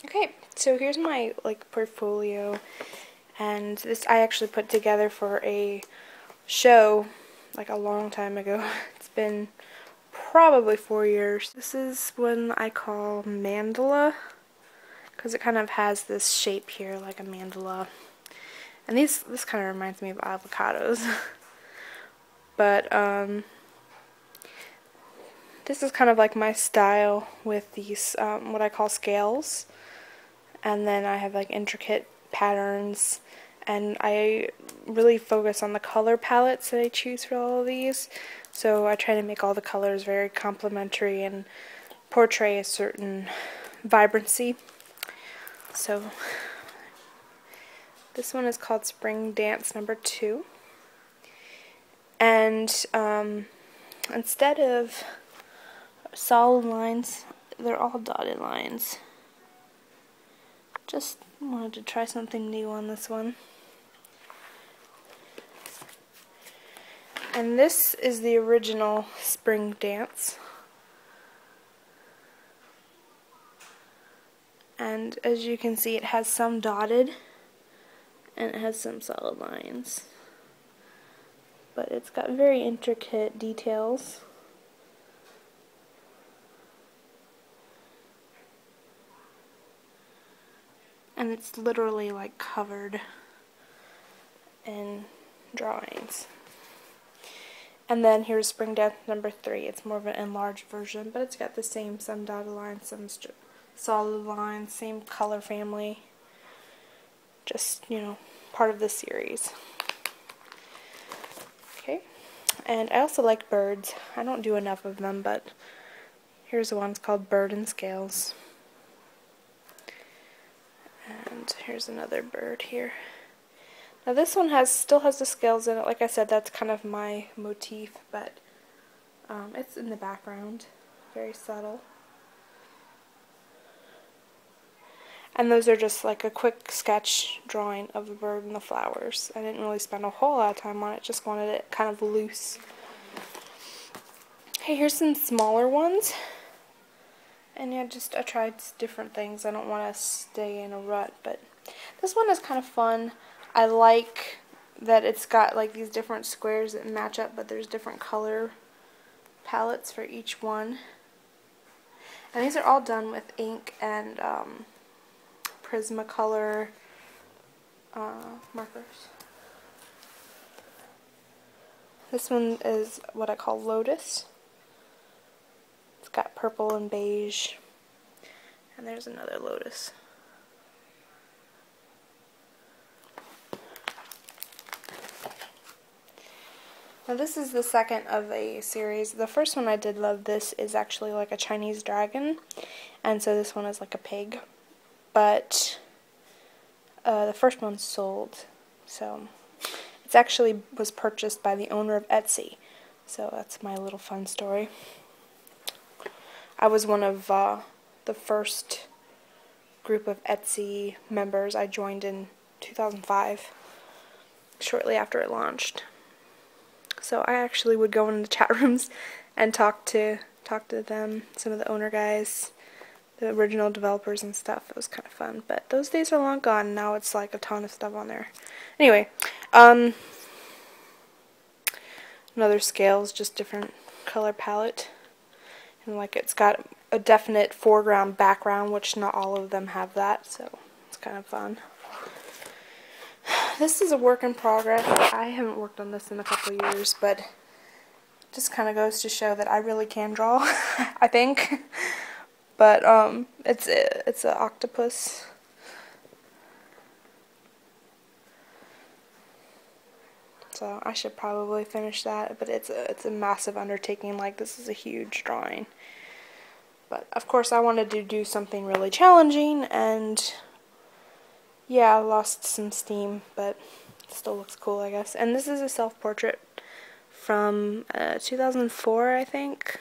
Okay, so here's my portfolio, and this I actually put together for a show a long time ago. It's been probably 4 years. This is one I call Mandala because it kind of has this shape here like a mandala. And this kind of reminds me of avocados. But this is kind of like my style with these what I call scales. And then I have intricate patterns, and I really focus on the color palettes that I choose for all of these. So I try to make all the colors very complementary and portray a certain vibrancy. So this one is called Spring Dance number 2. And instead of solid lines, they're all dotted lines. Just wanted to try something new on this one. And this is the original Spring Dance. And as you can see, it has some dotted and it has some solid lines. But it's got very intricate details. And it's literally covered in drawings. And then here's Spring Dance number 3. It's more of an enlarged version, but it's got the same, some dotted lines, some solid lines, same color family. Just, part of the series. Okay. And I also like birds. I don't do enough of them, but here's the one. It's called Bird and Scales. And here's another bird here. Now this one still has the scales in it. Like I said, that's kind of my motif, but it's in the background. Very subtle. And those are just a quick sketch drawing of the bird and the flowers. I didn't really spend a whole lot of time on it, just wanted it kind of loose. Okay, here's some smaller ones. And yeah, I tried different things. I don't want to stay in a rut, but this one is kind of fun. I like that it's got these different squares that match up, but there's different color palettes for each one. And these are all done with ink and Prismacolor markers. This one is what I call Lotus. It's got purple and beige. And there's another lotus. Now this is the second of a series. The first one I did love. This is actually like a Chinese dragon. And so this one is like a pig. But the first one sold. So it actually was purchased by the owner of Etsy. So that's my little fun story. I was one of the first group of Etsy members. I joined in 2005, shortly after it launched. So I actually would go into the chat rooms and talk to them, some of the owner guys, the original developers and stuff. It was kind of fun, but those days are long gone. Now it's a ton of stuff on there. Anyway, another scales, just different color palette. And it's got a definite foreground background, which not all of them have that, so it's kind of fun. This is a work in progress. I haven't worked on this in a couple of years, but it just kind of goes to show that I really can draw, I think. But it's an octopus. So I should probably finish that, but it's a massive undertaking. This is a huge drawing. But of course I wanted to do something really challenging, and yeah, I lost some steam, but it still looks cool, I guess. And this is a self-portrait from 2004, I think.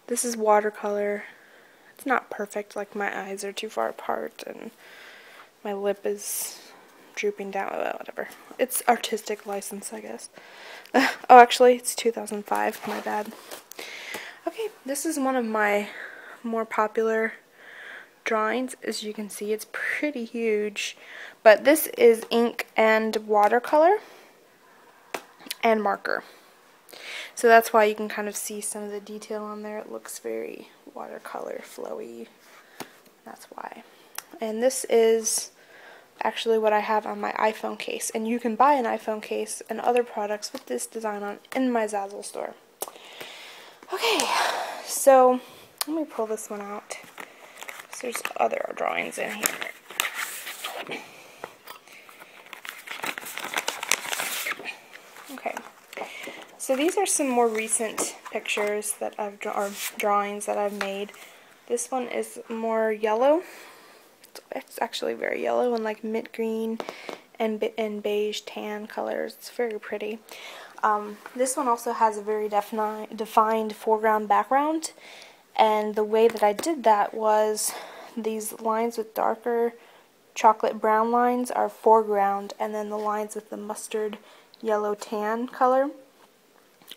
This is watercolor. It's not perfect, my eyes are too far apart, and my lip is drooping down, whatever. It's artistic license, I guess. Oh, actually, it's 2005, my bad. Okay, this is one of my more popular drawings. As you can see, it's pretty huge. But this is ink and watercolor and marker. So that's why you can kind of see some of the detail on there. It looks very watercolor flowy. That's why. And this is actually what I have on my iPhone case. And you can buy an iPhone case and other products with this design on in my Zazzle store. Okay, so let me pull this one out. So there's other drawings in here. Okay, so these are some more recent pictures that I've or drawings that I've made. This one is more yellow. It's actually very yellow and like mint green and beige tan colors. It's very pretty. This one also has a very defined foreground background, and the way that I did that was these lines with darker chocolate brown lines are foreground, and then the lines with the mustard yellow tan color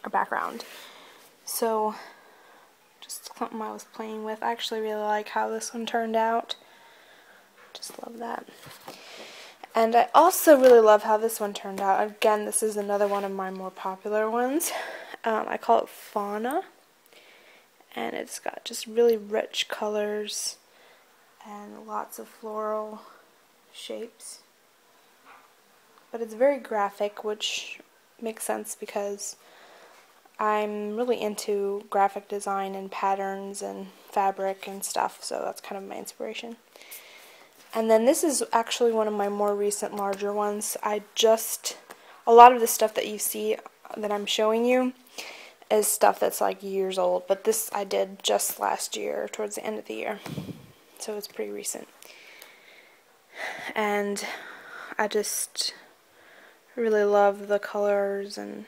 are background. So just something I was playing with. I actually really like how this one turned out. Just love that. And I also really love how this one turned out. Again, this is another one of my more popular ones. I call it Fauna. And it's got just really rich colors and lots of floral shapes. But it's very graphic, which makes sense because I'm really into graphic design and patterns and fabric and stuff, so that's kind of my inspiration. And then this is actually one of my more recent larger ones. A lot of the stuff that you see that I'm showing you is stuff that's like years old, but this I did just last year, towards the end of the year. So it's pretty recent. And I just really love the colors, and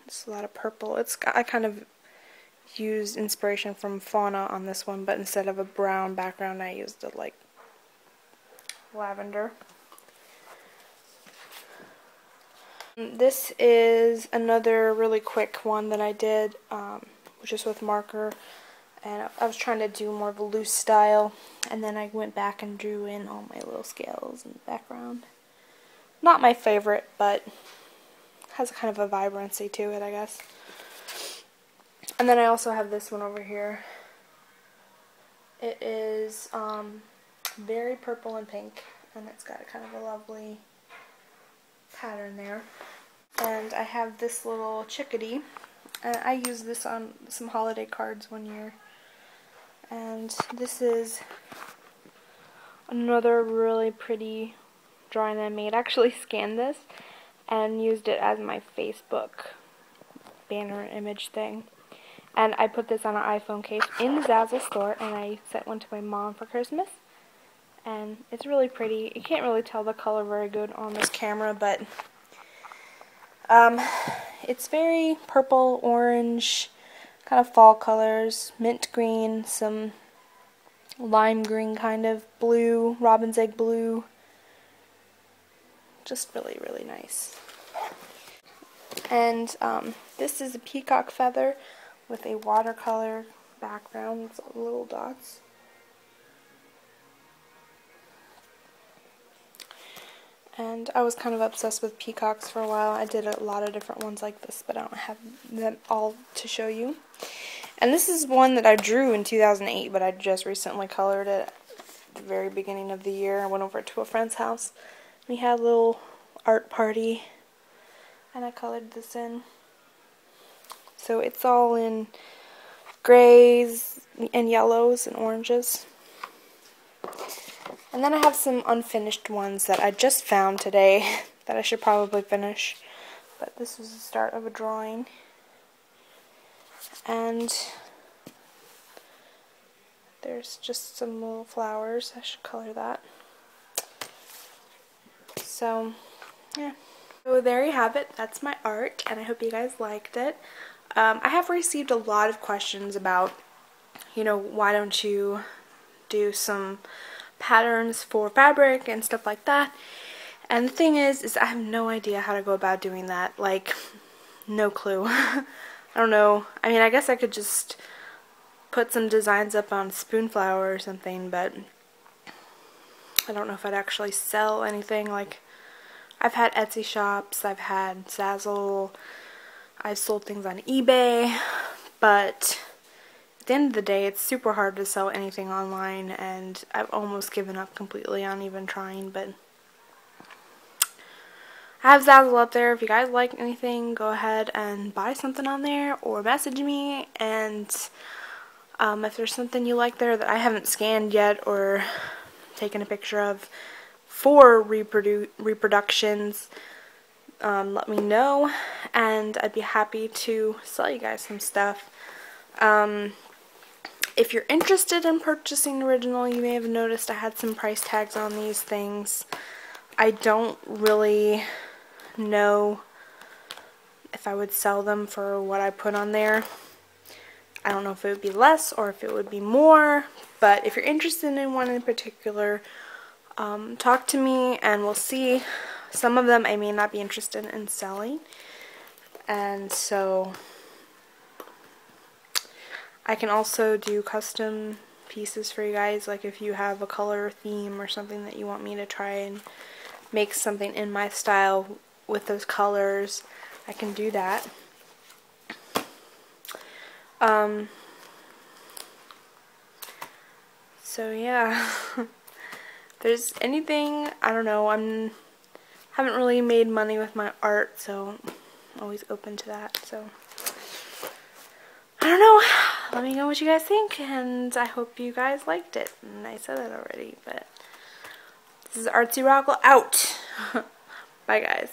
it's a lot of purple. I kind of used inspiration from Fauna on this one, but instead of a brown background I used a like lavender. This is another really quick one that I did, which is with marker, and I was trying to do more of a loose style, and then I went back and drew in all my little scales in the background. Not my favorite, but has kind of a vibrancy to it, I guess. And then I also have this one over here. It is very purple and pink, and it's got kind of a lovely pattern there. And I have this little chickadee, and I used this on some holiday cards one year. And this is another really pretty drawing that I made. I actually scanned this and used it as my Facebook banner image thing. And I put this on an iPhone case in the Zazzle store, and I sent one to my mom for Christmas. And it's really pretty. You can't really tell the color very good on this camera, but it's very purple, orange, kind of fall colors, mint green, some lime green kind of blue, robin's egg blue. Just really, really nice. And this is a Peacock Feather with a watercolor background with little dots. And I was kind of obsessed with peacocks for a while. I did a lot of different ones like this, but I don't have them all to show you. And this is one that I drew in 2008, but I just recently colored it at the very beginning of the year. I went over to a friend's house. We had a little art party, and I colored this in. So it's all in grays and yellows and oranges. And then I have some unfinished ones that I just found today that I should probably finish. But this was the start of a drawing. And there's just some little flowers. I should color that. So, yeah. So there you have it. That's my art, and I hope you guys liked it. I have received a lot of questions about, why don't you do some patterns for fabric and stuff like that. And the thing is I have no idea how to go about doing that. Like, no clue. I don't know. I mean, I guess I could just put some designs up on Spoonflower or something, but I don't know if I'd actually sell anything. Like, I've had Etsy shops, I've had Zazzle, I've sold things on eBay, but at the end of the day, it's super hard to sell anything online, and I've almost given up completely on even trying, but I have Zazzle up there. If you guys like anything, go ahead and buy something on there or message me, and if there's something you like there that I haven't scanned yet or taken a picture of for reproductions, let me know, and I'd be happy to sell you guys some stuff. If you're interested in purchasing original, you may have noticed I had some price tags on these things. I don't really know if I would sell them for what I put on there. I don't know if it would be less or if it would be more, but if you're interested in one in particular, talk to me and we'll see. Some of them I may not be interested in selling, and so I can also do custom pieces for you guys. Like if you have a color theme or something that you want me to try and make something in my style with those colors, I can do that. So yeah, if there's anything, I don't know, haven't really made money with my art, so I'm always open to that. So I don't know, let me know what you guys think, and I hope you guys liked it. And I said that already, but this is Artsy Rockle out. Bye guys.